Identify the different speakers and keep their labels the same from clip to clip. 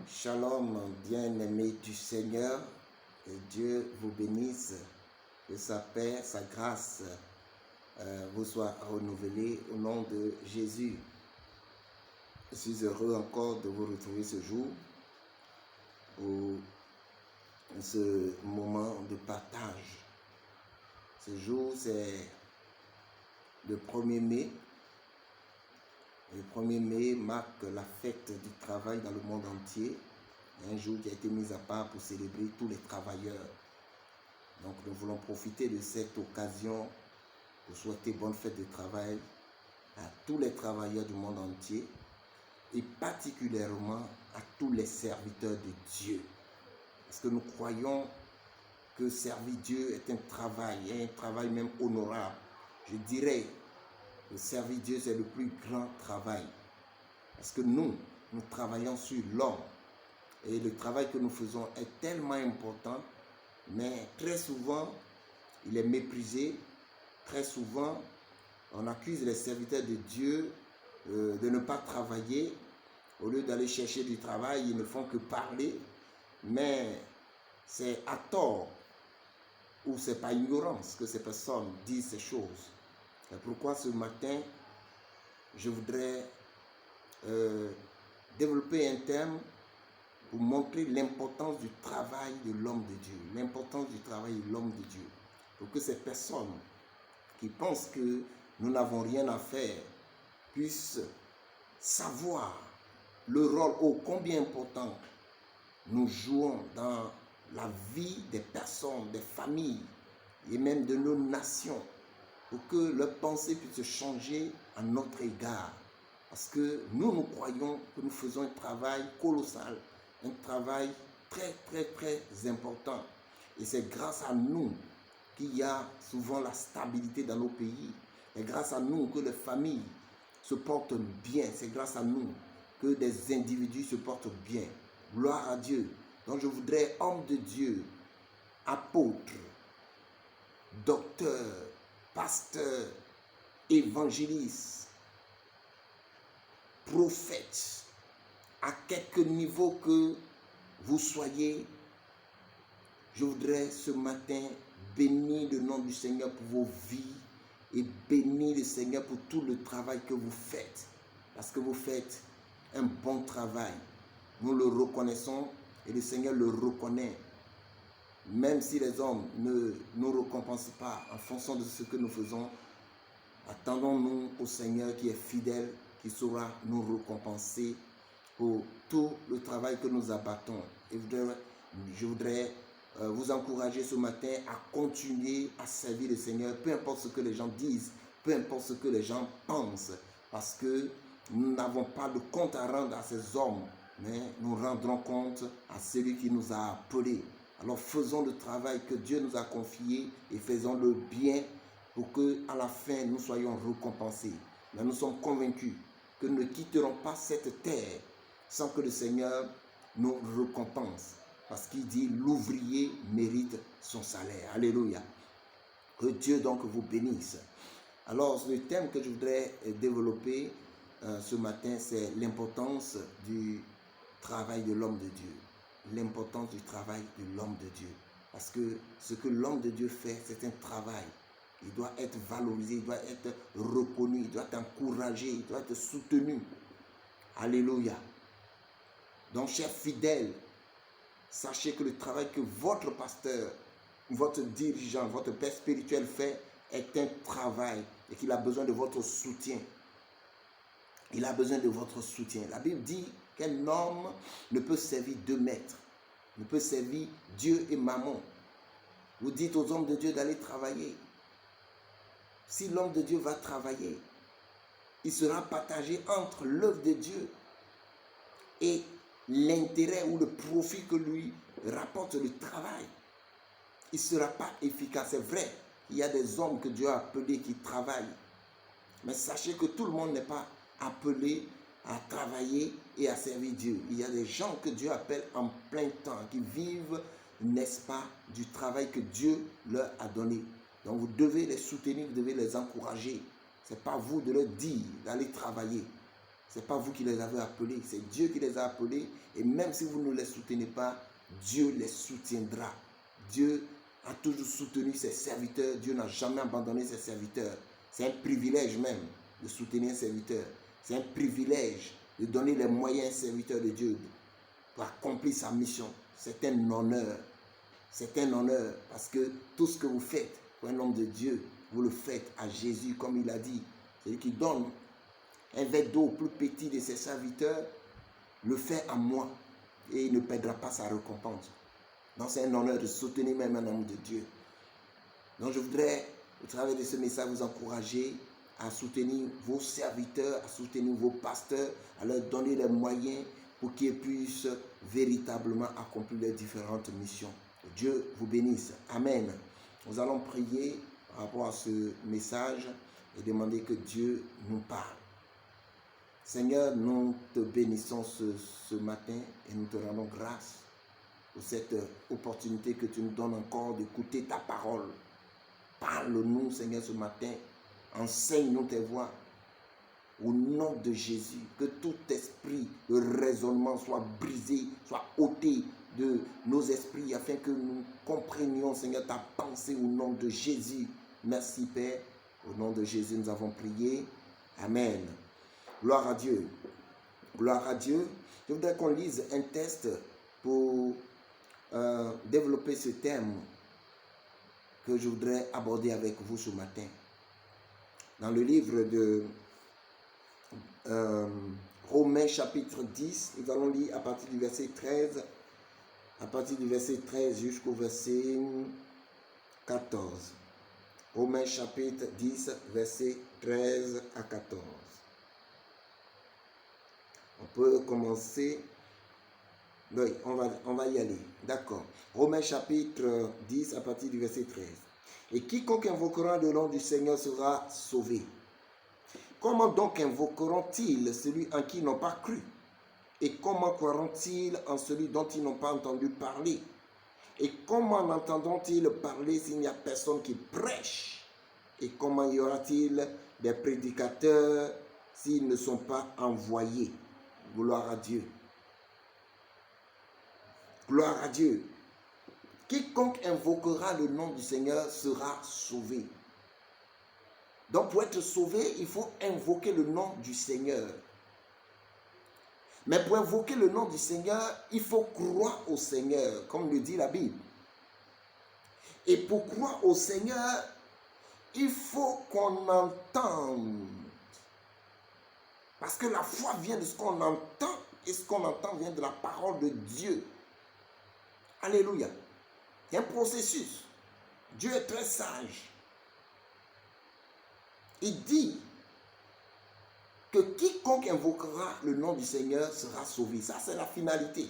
Speaker 1: Shalom, bien-aimés du Seigneur, et Dieu vous bénisse, que sa paix, sa grâce vous soit renouvelée au nom de Jésus. Je suis heureux encore de vous retrouver ce jour pour ce moment de partage. Ce jour, c'est le 1er mai. Le 1er mai marque la fête du travail dans le monde entier. Un jour qui a été mis à part pour célébrer tous les travailleurs. Donc nous voulons profiter de cette occasion pour souhaiter bonne fête de travail à tous les travailleurs du monde entier et particulièrement à tous les serviteurs de Dieu. Parce que nous croyons que servir Dieu est un travail même honorable. Je dirais que servir Dieu, c'est le plus grand travail. Parce que nous travaillons sur l'homme. Et le travail que nous faisons est tellement important, mais très souvent, il est méprisé. Très souvent, on accuse les serviteurs de Dieu de ne pas travailler. Au lieu d'aller chercher du travail, ils ne font que parler. Mais c'est à tort ou c'est par ignorance que ces personnes disent ces choses. C'est pourquoi ce matin, je voudrais développer un thème pour montrer l'importance du travail de l'homme de Dieu. L'importance du travail de l'homme de Dieu. Pour que ces personnes qui pensent que nous n'avons rien à faire puissent savoir le rôle ô combien important nous jouons dans la vie des personnes, des familles et même de nos nations, pour que leurs pensées puissent changer à notre égard. Parce que nous croyons que nous faisons un travail colossal, un travail très important. Et c'est grâce à nous qu'il y a souvent la stabilité dans nos pays. C'est grâce à nous que les familles se portent bien. C'est grâce à nous que des individus se portent bien. Gloire à Dieu. Donc je voudrais, homme de Dieu, apôtre, docteur, pasteur, évangéliste, prophète, à quelque niveau que vous soyez, je voudrais ce matin bénir le nom du Seigneur pour vos vies et bénir le Seigneur pour tout le travail que vous faites. Parce que vous faites un bon travail. Nous le reconnaissons et le Seigneur le reconnaît. Même si les hommes ne nous récompensent pas en fonction de ce que nous faisons, attendons-nous au Seigneur qui est fidèle, qui saura nous récompenser pour tout le travail que nous abattons. Et je voudrais vous encourager ce matin à continuer à servir le Seigneur, peu importe ce que les gens disent, peu importe ce que les gens pensent, parce que nous n'avons pas de compte à rendre à ces hommes, mais nous rendrons compte à celui qui nous a appelés. Alors faisons le travail que Dieu nous a confié et faisons le bien pour qu'à la fin nous soyons récompensés. Mais nous sommes convaincus que nous ne quitterons pas cette terre sans que le Seigneur nous récompense. Parce qu'il dit l'ouvrier mérite son salaire. Alléluia. Que Dieu donc vous bénisse. Alors le thème que je voudrais développer ce matin, c'est l'importance du travail de l'homme de Dieu. L'importance du travail de l'homme de Dieu. Parce que ce que l'homme de Dieu fait, c'est un travail. Il doit être valorisé, il doit être reconnu, il doit être encouragé, il doit être soutenu. Alléluia. Donc, chers fidèles, sachez que le travail que votre pasteur, votre dirigeant, votre père spirituel fait est un travail et qu'il a besoin de votre soutien. Il a besoin de votre soutien. La Bible dit qu'un homme ne peut servir deux maîtres, ne peut servir Dieu et Mammon. Vous dites aux hommes de Dieu d'aller travailler. Si l'homme de Dieu va travailler, il sera partagé entre l'œuvre de Dieu et l'intérêt ou le profit que lui rapporte le travail. Il ne sera pas efficace. C'est vrai, il y a des hommes que Dieu a appelés qui travaillent. Mais sachez que tout le monde n'est pas appelé à travailler et à servir Dieu. Il y a des gens que Dieu appelle en plein temps, qui vivent, n'est-ce pas, du travail que Dieu leur a donné. Donc vous devez les soutenir, vous devez les encourager. Ce n'est pas vous de leur dire d'aller travailler. Ce n'est pas vous qui les avez appelés, c'est Dieu qui les a appelés. Et même si vous ne les soutenez pas, Dieu les soutiendra. Dieu a toujours soutenu ses serviteurs. Dieu n'a jamais abandonné ses serviteurs. C'est un privilège même de soutenir un serviteur. C'est un privilège de donner les moyens à un serviteur de Dieu pour accomplir sa mission. C'est un honneur. C'est un honneur parce que tout ce que vous faites pour un homme de Dieu, vous le faites à Jésus comme il a dit. Celui qui donne un verre d'eau au plus petit de ses serviteurs, le fait à moi et il ne perdra pas sa récompense. Donc c'est un honneur de soutenir même un homme de Dieu. Donc je voudrais, au travers de ce message, vous encourager à soutenir vos serviteurs, à soutenir vos pasteurs, à leur donner les moyens pour qu'ils puissent véritablement accomplir les différentes missions. Dieu vous bénisse. Amen. Nous allons prier par rapport à ce message et demander que Dieu nous parle. Seigneur, nous te bénissons ce matin et nous te rendons grâce pour cette opportunité que tu nous donnes encore d'écouter ta parole. Parle-nous, Seigneur, ce matin. Enseigne-nous tes voies. Au nom de Jésus, que tout esprit de raisonnement soit brisé, soit ôté de nos esprits afin que nous comprenions, Seigneur, ta pensée au nom de Jésus. Merci, Père. Au nom de Jésus, nous avons prié. Amen. Gloire à Dieu. Gloire à Dieu. Je voudrais qu'on lise un texte pour développer ce thème que je voudrais aborder avec vous ce matin. Dans le livre de Romains chapitre 10, nous allons lire à partir du verset 13, jusqu'au verset 14. Romains chapitre 10, verset 13 à 14. On peut commencer. Oui, on va y aller. D'accord. Romains chapitre 10 à partir du verset 13. Et quiconque invoquera le nom du Seigneur sera sauvé. Comment donc invoqueront-ils celui en qui ils n'ont pas cru? Et comment croiront-ils en celui dont ils n'ont pas entendu parler? Et comment entendront-ils parler s'il n'y a personne qui prêche? Et comment y aura-t-il des prédicateurs s'ils ne sont pas envoyés? Gloire à Dieu. Gloire à Dieu. Quiconque invoquera le nom du Seigneur sera sauvé. Donc pour être sauvé, il faut invoquer le nom du Seigneur. Mais pour invoquer le nom du Seigneur, il faut croire au Seigneur, comme le dit la Bible. Et pour croire au Seigneur, il faut qu'on entende. Parce que la foi vient de ce qu'on entend, et ce qu'on entend vient de la parole de Dieu. Alléluia. Il y a un processus. Dieu est très sage. Il dit que quiconque invoquera le nom du Seigneur sera sauvé. Ça, c'est la finalité.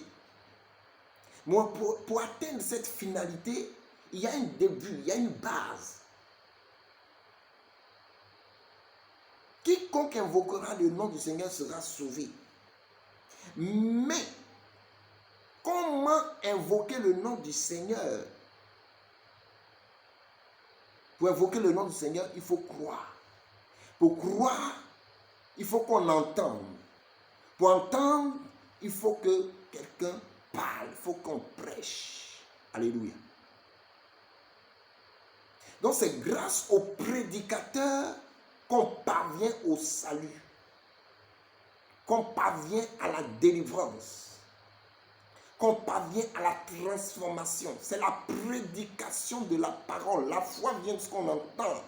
Speaker 1: Moi, pour atteindre cette finalité, il y a un début, il y a une base. Quiconque invoquera le nom du Seigneur sera sauvé. Mais, comment invoquer le nom du Seigneur? Pour invoquer le nom du Seigneur, il faut croire. Pour croire, il faut qu'on entende. Pour entendre, il faut que quelqu'un parle, il faut qu'on prêche. Alléluia. Donc c'est grâce au prédicateur qu'on parvient au salut, qu'on parvient à la délivrance, qu'on parvient à la transformation. C'est la prédication de la parole. La foi vient de ce qu'on entend.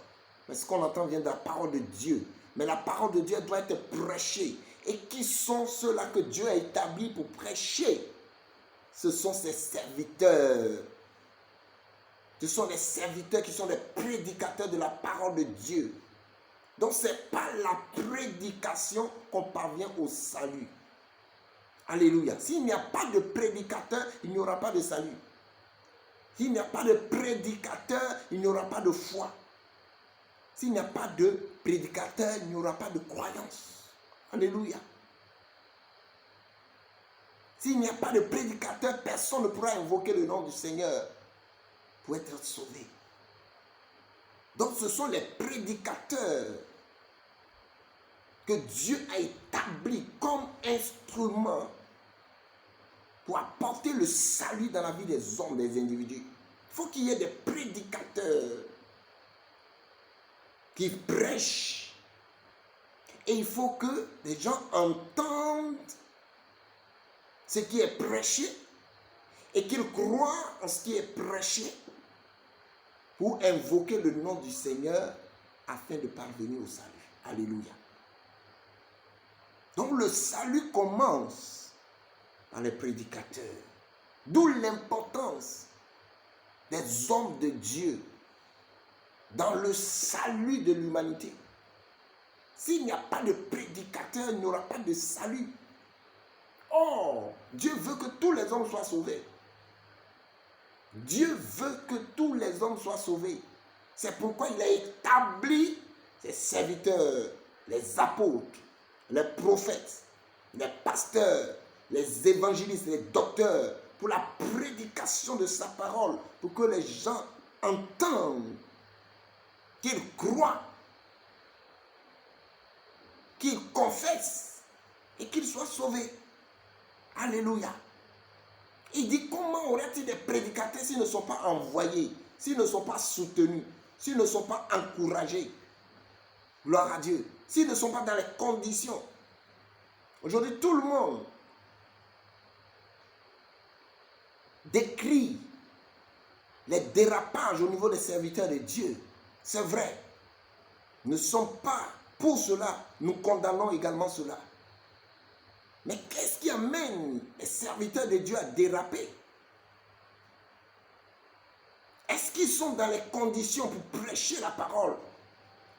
Speaker 1: Mais ce qu'on entend vient de la parole de Dieu. Mais la parole de Dieu doit être prêchée. Et qui sont ceux-là que Dieu a établis pour prêcher? Ce sont ses serviteurs. Ce sont les serviteurs qui sont les prédicateurs de la parole de Dieu. Donc c'est par la prédication qu'on parvient au salut. Alléluia. S'il n'y a pas de prédicateur, il n'y aura pas de salut. S'il n'y a pas de prédicateur, il n'y aura pas de foi. S'il n'y a pas de prédicateur, il n'y aura pas de croyance. Alléluia. S'il n'y a pas de prédicateur, personne ne pourra invoquer le nom du Seigneur pour être sauvé. Donc ce sont les prédicateurs que Dieu a établi comme instrument pour apporter le salut dans la vie des hommes, des individus. Il faut qu'il y ait des prédicateurs qui prêchent. Et il faut que les gens entendent ce qui est prêché et qu'ils croient en ce qui est prêché pour invoquer le nom du Seigneur afin de parvenir au salut. Alléluia. Donc le salut commence par les prédicateurs. D'où l'importance des hommes de Dieu dans le salut de l'humanité. S'il n'y a pas de prédicateur, il n'y aura pas de salut. Or, Dieu veut que tous les hommes soient sauvés. Dieu veut que tous les hommes soient sauvés. C'est pourquoi il a établi ses serviteurs, les apôtres, les prophètes, les pasteurs, les évangélistes, les docteurs, pour la prédication de sa parole, pour que les gens entendent, qu'ils croient, qu'ils confessent et qu'ils soient sauvés. Alléluia. Il dit, comment aurait-il des prédicateurs s'ils ne sont pas envoyés, s'ils ne sont pas soutenus, s'ils ne sont pas encouragés? Gloire à Dieu. S'ils ne sont pas dans les conditions. Aujourd'hui, tout le monde décrit les dérapages au niveau des serviteurs de Dieu. C'est vrai. Nous ne sommes pas pour cela. Nous condamnons également cela. Mais qu'est-ce qui amène les serviteurs de Dieu à déraper? Est-ce qu'ils sont dans les conditions pour prêcher la parole?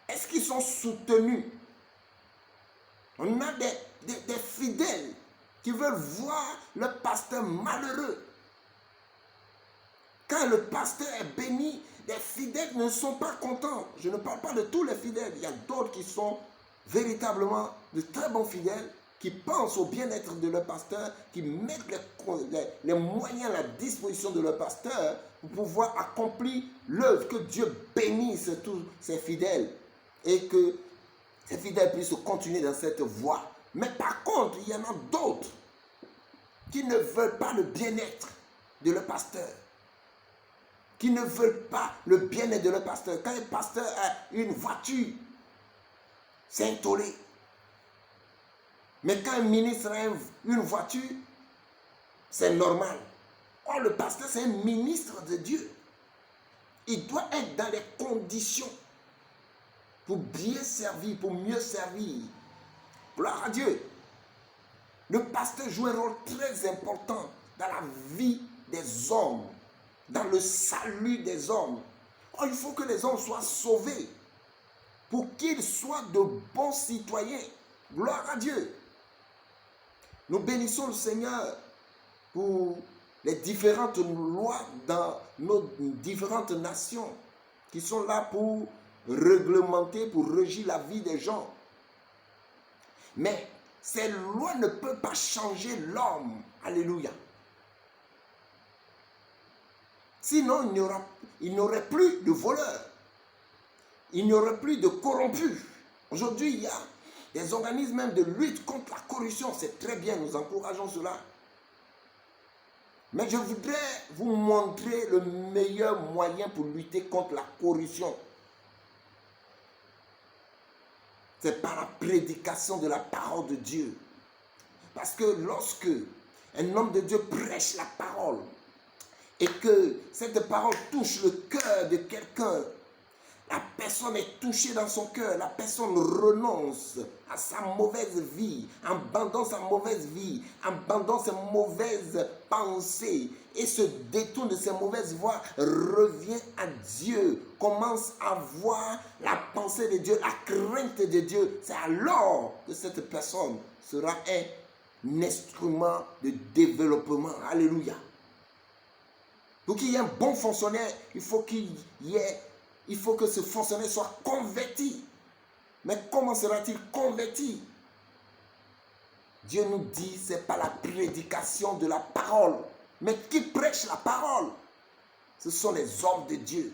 Speaker 1: Est-ce qu'ils sont soutenus? On a des fidèles qui veulent voir le pasteur malheureux. Quand le pasteur est béni, les fidèles ne sont pas contents. Je ne parle pas de tous les fidèles. Il y a d'autres qui sont véritablement de très bons fidèles, qui pensent au bien-être de leur pasteur, qui mettent les moyens à la disposition de leur pasteur pour pouvoir accomplir l'œuvre, que Dieu bénisse tous ses fidèles et que ces fidèles puissent continuer dans cette voie. Mais par contre, il y en a d'autres qui ne veulent pas le bien-être de leur pasteur, qui ne veulent pas le bien-être de leur pasteur. Quand le pasteur a une voiture, c'est un tollé. Mais quand un ministre a une voiture, c'est normal. Or, le pasteur, c'est un ministre de Dieu. Il doit être dans les conditions pour bien servir, pour mieux servir. Gloire à Dieu. Le pasteur joue un rôle très important dans la vie des hommes, dans le salut des hommes. Or, il faut que les hommes soient sauvés pour qu'ils soient de bons citoyens. Gloire à Dieu. Nous bénissons le Seigneur pour les différentes lois dans nos différentes nations qui sont là pour réglementer, pour régir la vie des gens. Mais ces lois ne peuvent pas changer l'homme. Alléluia. Sinon, il n'y aurait plus de voleurs. Il n'y aurait plus de corrompus. Aujourd'hui, il y a des organismes même de lutte contre la corruption. C'est très bien, nous encourageons cela. Mais je voudrais vous montrer le meilleur moyen pour lutter contre la corruption. C'est par la prédication de la parole de Dieu. Parce que lorsque un homme de Dieu prêche la parole et que cette parole touche le cœur de quelqu'un, la personne est touchée dans son cœur, la personne renonce à sa mauvaise vie, abandonne sa mauvaise vie, abandonne ses mauvaises pensées et se détourne de ses mauvaises voies, revient à Dieu, commence à voir la pensée de Dieu, la crainte de Dieu. C'est alors que cette personne sera un instrument de développement. Alléluia. Pour qu'il y ait un bon fonctionnaire, il faut que ce fonctionnaire soit converti. Mais comment sera-t-il converti? Dieu nous dit, c'est pas la prédication de la parole. Mais qui prêche la parole? Ce sont les hommes de Dieu.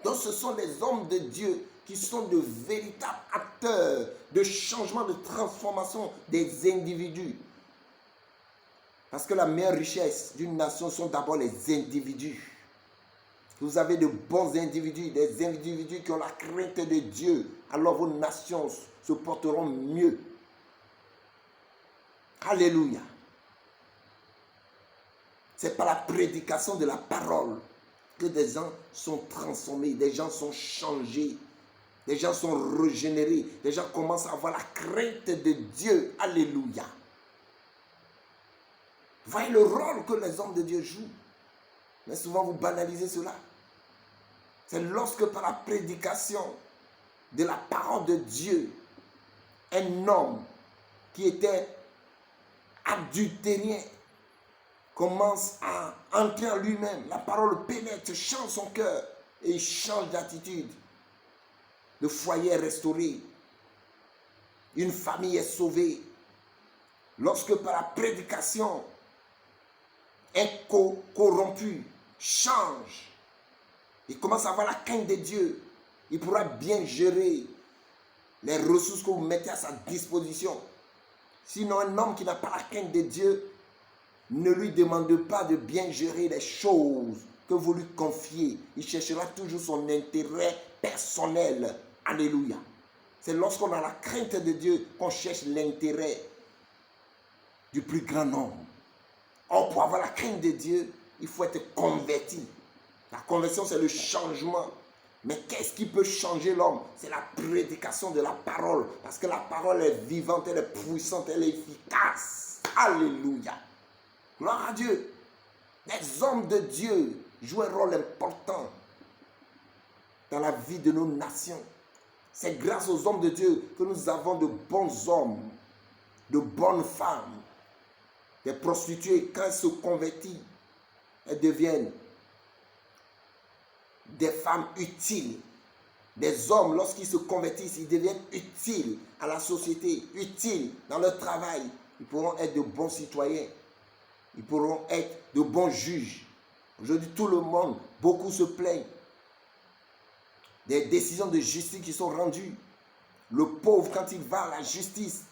Speaker 1: Donc ce sont les hommes de Dieu qui sont de véritables acteurs de changement, de transformation des individus. Parce que la meilleure richesse d'une nation sont d'abord les individus. Vous avez de bons individus, des individus qui ont la crainte de Dieu, alors vos nations se porteront mieux. Alléluia. C'est par la prédication de la parole que des gens sont transformés, des gens sont changés, des gens sont régénérés, des gens commencent à avoir la crainte de Dieu. Alléluia. Voyez le rôle que les hommes de Dieu jouent. Mais souvent vous banalisez cela. C'est lorsque par la prédication de la parole de Dieu, un homme qui était adultérien commence à entrer en lui-même. La parole pénètre, change son cœur et il change d'attitude. Le foyer est restauré. Une famille est sauvée. Lorsque par la prédication, un corrompu change, il commence à avoir la crainte de Dieu, il pourra bien gérer les ressources que vous mettez à sa disposition. Sinon, un homme qui n'a pas la crainte de Dieu, ne lui demande pas de bien gérer les choses que vous lui confiez. Il cherchera toujours son intérêt personnel. Alléluia. C'est lorsqu'on a la crainte de Dieu qu'on cherche l'intérêt du plus grand nombre. Or, pour avoir la crainte de Dieu, il faut être converti. La conversion, c'est le changement. Mais qu'est-ce qui peut changer l'homme? C'est la prédication de la parole. Parce que la parole est vivante, elle est puissante, elle est efficace. Alléluia. Gloire à Dieu. Les hommes de Dieu jouent un rôle important dans la vie de nos nations. C'est grâce aux hommes de Dieu que nous avons de bons hommes, de bonnes femmes, des prostituées. Quand elles se convertissent, elles deviennent des femmes utiles. Des hommes, lorsqu'ils se convertissent, ils deviennent utiles à la société, utiles dans leur travail. Ils pourront être de bons citoyens. Ils pourront être de bons juges. Aujourd'hui, tout le monde, beaucoup se plaignent des décisions de justice qui sont rendues. Le pauvre, quand il va à la justice,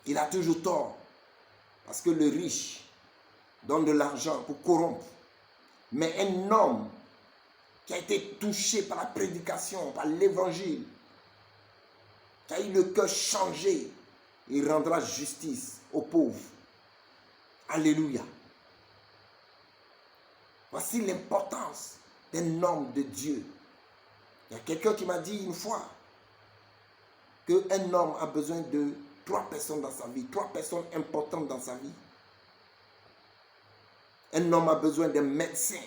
Speaker 1: il a toujours tort. Parce que le riche donne de l'argent pour corrompre. Mais un homme qui a été touché par la prédication, par l'évangile, qui a eu le cœur changé, il rendra justice aux pauvres. Alléluia. Voici l'importance d'un homme de Dieu. Il y a quelqu'un qui m'a dit une fois qu'un homme a besoin de 3 personnes dans sa vie, 3 personnes importantes dans sa vie. Un homme a besoin d'un médecin.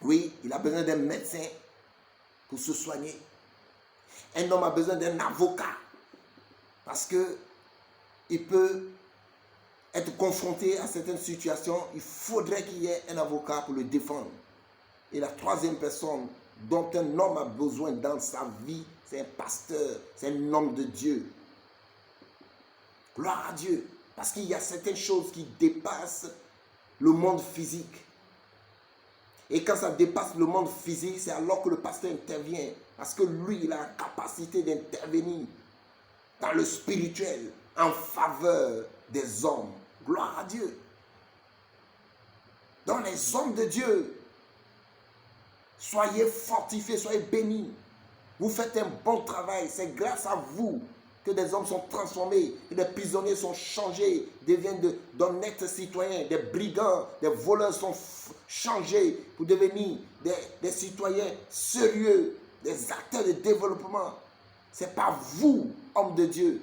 Speaker 1: Oui, il a besoin d'un médecin pour se soigner. Un homme a besoin d'un avocat parce qu'il peut être confronté à certaines situations. Il faudrait qu'il y ait un avocat pour le défendre. Et la 3e personne dont un homme a besoin dans sa vie, c'est un pasteur, c'est un homme de Dieu. Gloire à Dieu. Parce qu'il y a certaines choses qui dépassent le monde physique. Et quand ça dépasse le monde physique, c'est alors que le pasteur intervient. Parce que lui, il a la capacité d'intervenir dans le spirituel en faveur des hommes. Gloire à Dieu. Dans les hommes de Dieu, soyez fortifiés, soyez bénis. Vous faites un bon travail. C'est grâce à vous que des hommes sont transformés, que des prisonniers sont changés, deviennent d'honnêtes citoyens, des brigands, des voleurs sont changés pour devenir des citoyens sérieux, des acteurs de développement. C'est par vous, hommes de Dieu,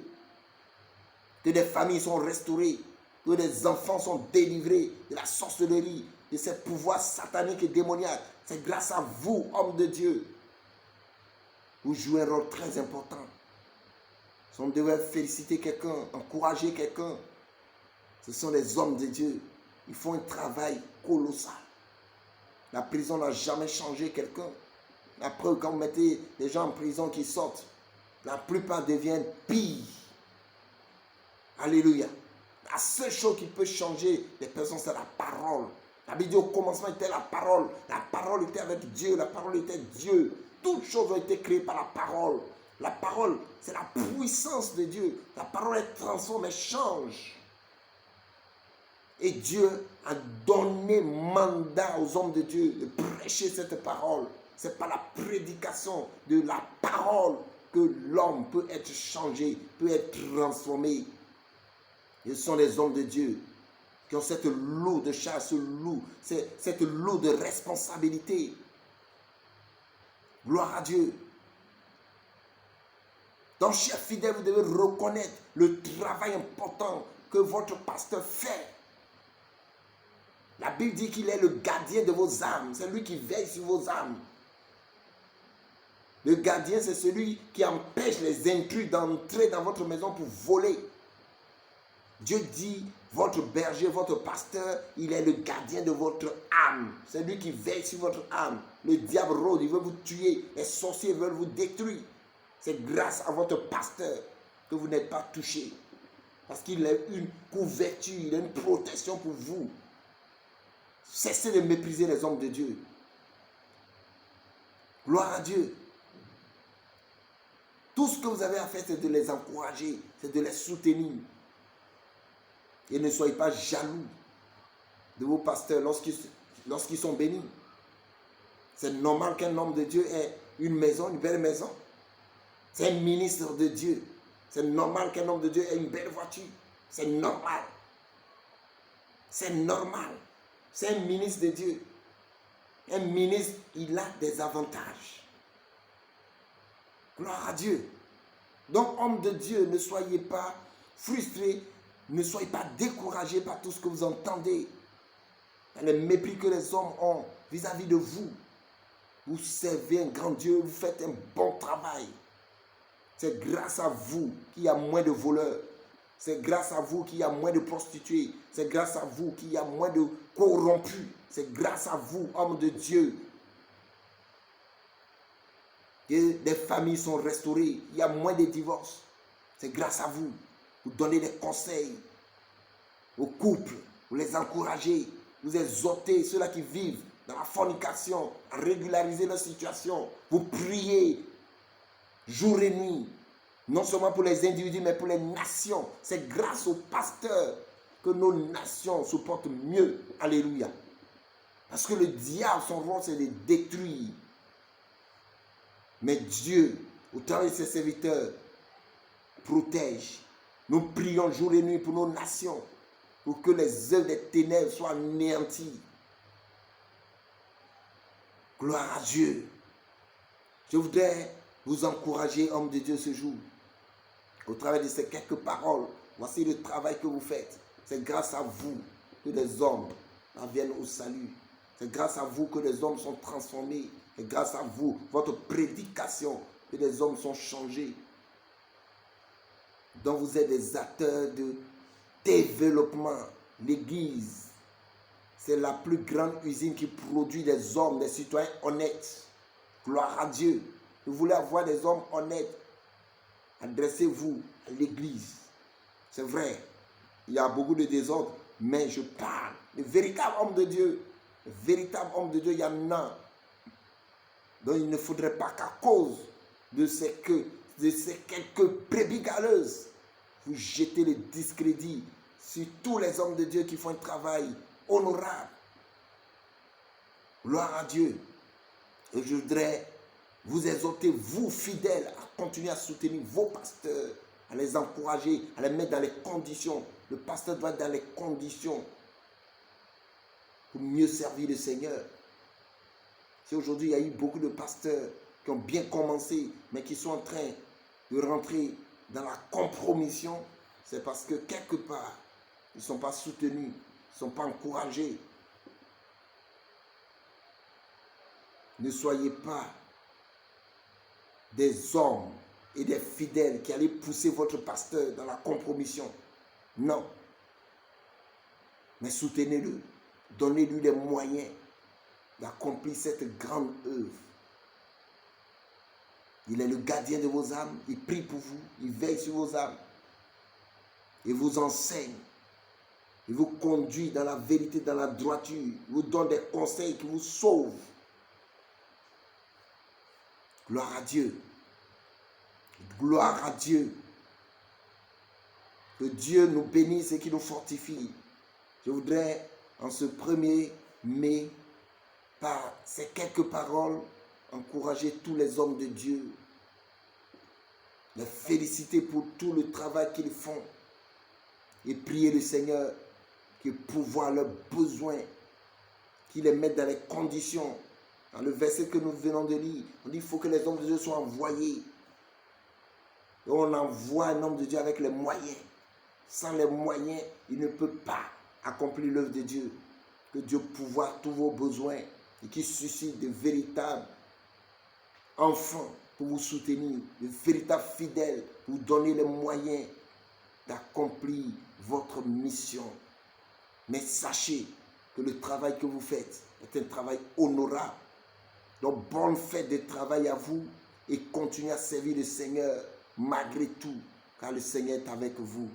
Speaker 1: que des familles sont restaurées, que des enfants sont délivrés de la sorcellerie, de ces pouvoirs sataniques et démoniaques. C'est grâce à vous, hommes de Dieu. Vous jouez un rôle très important. Si on devait féliciter quelqu'un, encourager quelqu'un, ce sont les hommes de Dieu. Ils font un travail colossal. La prison n'a jamais changé quelqu'un. Après, quand vous mettez des gens en prison qui sortent, la plupart deviennent pires. Alléluia. La seule chose qui peut changer les personnes, c'est la parole. La Bible dit au commencement était la parole. La parole était avec Dieu. La parole était Dieu. Toutes choses ont été créées par la parole. La parole, c'est la puissance de Dieu. La parole, elle transforme, elle change. Et Dieu a donné mandat aux hommes de Dieu de prêcher cette parole. C'est par la prédication de la parole que l'homme peut être changé, peut être transformé. Et ce sont les hommes de Dieu qui ont cette lourde charge, cette lourde responsabilité. Gloire à Dieu. Donc, chers fidèles, vous devez reconnaître le travail important que votre pasteur fait. La Bible dit qu'il est le gardien de vos âmes. C'est lui qui veille sur vos âmes. Le gardien, c'est celui qui empêche les intrus d'entrer dans votre maison pour voler. Dieu dit, votre berger, votre pasteur, il est le gardien de votre âme. C'est lui qui veille sur votre âme. Le diable rôde, il veut vous tuer. Les sorciers veulent vous détruire. C'est grâce à votre pasteur que vous n'êtes pas touché. Parce qu'il a une couverture, il a une protection pour vous. Cessez de mépriser les hommes de Dieu. Gloire à Dieu. Tout ce que vous avez à faire, c'est de les encourager, c'est de les soutenir. Et ne soyez pas jaloux de vos pasteurs lorsqu'ils sont bénis. C'est normal qu'un homme de Dieu ait une maison, une belle maison. C'est un ministre de Dieu. C'est normal qu'un homme de Dieu ait une belle voiture. C'est normal. C'est normal. C'est un ministre de Dieu. Un ministre, il a des avantages. Gloire à Dieu. Donc, homme de Dieu, ne soyez pas frustrés, ne soyez pas découragés par tout ce que vous entendez. Le mépris que les hommes ont vis-à-vis de vous. Vous servez un grand Dieu, vous faites un bon travail. C'est grâce à vous qu'il y a moins de voleurs. C'est grâce à vous qu'il y a moins de prostituées. C'est grâce à vous qu'il y a moins de corrompus. C'est grâce à vous, hommes de Dieu, que des familles sont restaurées. Il y a moins de divorces. C'est grâce à vous. Vous donnez des conseils aux couples. Vous les encouragez. Vous exhortez ceux-là qui vivent dans la fornication à régulariser leur situation. Vous priez jour et nuit. Non seulement pour les individus, mais pour les nations. C'est grâce aux pasteurs que nos nations se portent mieux. Alléluia. Parce que le diable, son rôle, c'est de détruire. Mais Dieu, au travers de ses serviteurs, protège. Nous prions jour et nuit pour nos nations, pour que les œuvres des ténèbres soient anéanties. Gloire à Dieu. Je voudrais vous encourager, hommes de Dieu, ce jour. Au travers de ces quelques paroles, voici le travail que vous faites. C'est grâce à vous que les hommes viennent au salut. C'est grâce à vous que les hommes sont transformés. C'est grâce à vous, votre prédication, que les hommes sont changés. Donc vous êtes des acteurs de développement. L'Église, c'est la plus grande usine qui produit des hommes, des citoyens honnêtes. Gloire à Dieu. Vous voulez avoir des hommes honnêtes, adressez-vous à l'Église. C'est vrai, il y a beaucoup de désordre, mais je parle. Les véritables hommes de Dieu, les véritables hommes de Dieu, il y en a. Donc il ne faudrait pas qu'à cause de ces quelques brebis galeuses, vous jetez le discrédit sur tous les hommes de Dieu qui font un travail honorable. Gloire à Dieu. Et je voudrais vous exhorter, vous fidèles, à continuer à soutenir vos pasteurs, à les encourager, à les mettre dans les conditions. Le pasteur doit être dans les conditions pour mieux servir le Seigneur. Si aujourd'hui il y a eu beaucoup de pasteurs qui ont bien commencé, mais qui sont en train de rentrer dans la compromission, c'est parce que quelque part, ils ne sont pas soutenus, ils ne sont pas encouragés. Ne soyez pas des hommes et des fidèles qui allaient pousser votre pasteur dans la compromission. Non. Mais soutenez-le. Donnez-lui les moyens d'accomplir cette grande œuvre. Il est le gardien de vos âmes. Il prie pour vous. Il veille sur vos âmes. Il vous enseigne. Il vous conduit dans la vérité, dans la droiture. Il vous donne des conseils qui vous sauvent. Gloire à Dieu. Gloire à Dieu. Que Dieu nous bénisse et qu'il nous fortifie. Je voudrais, en ce 1er mai, par ces quelques paroles, encourager tous les hommes de Dieu. Les féliciter pour tout le travail qu'ils font. Et prier le Seigneur qu'il pourvoie leurs besoins, qu'il les mette dans les conditions. Dans le verset que nous venons de lire, on dit qu'il faut que les hommes de Dieu soient envoyés. Et on envoie un homme de Dieu avec les moyens. Sans les moyens, il ne peut pas accomplir l'œuvre de Dieu. Que Dieu pourvoie tous vos besoins et qu'il suscite de véritables enfants pour vous soutenir, de véritables fidèles pour vous donner les moyens d'accomplir votre mission. Mais sachez que le travail que vous faites est un travail honorable. Donc, bonne fête de travail à vous et continuez à servir le Seigneur malgré tout, car le Seigneur est avec vous.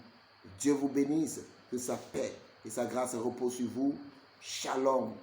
Speaker 1: Dieu vous bénisse, que sa paix et sa grâce reposent sur vous. Shalom.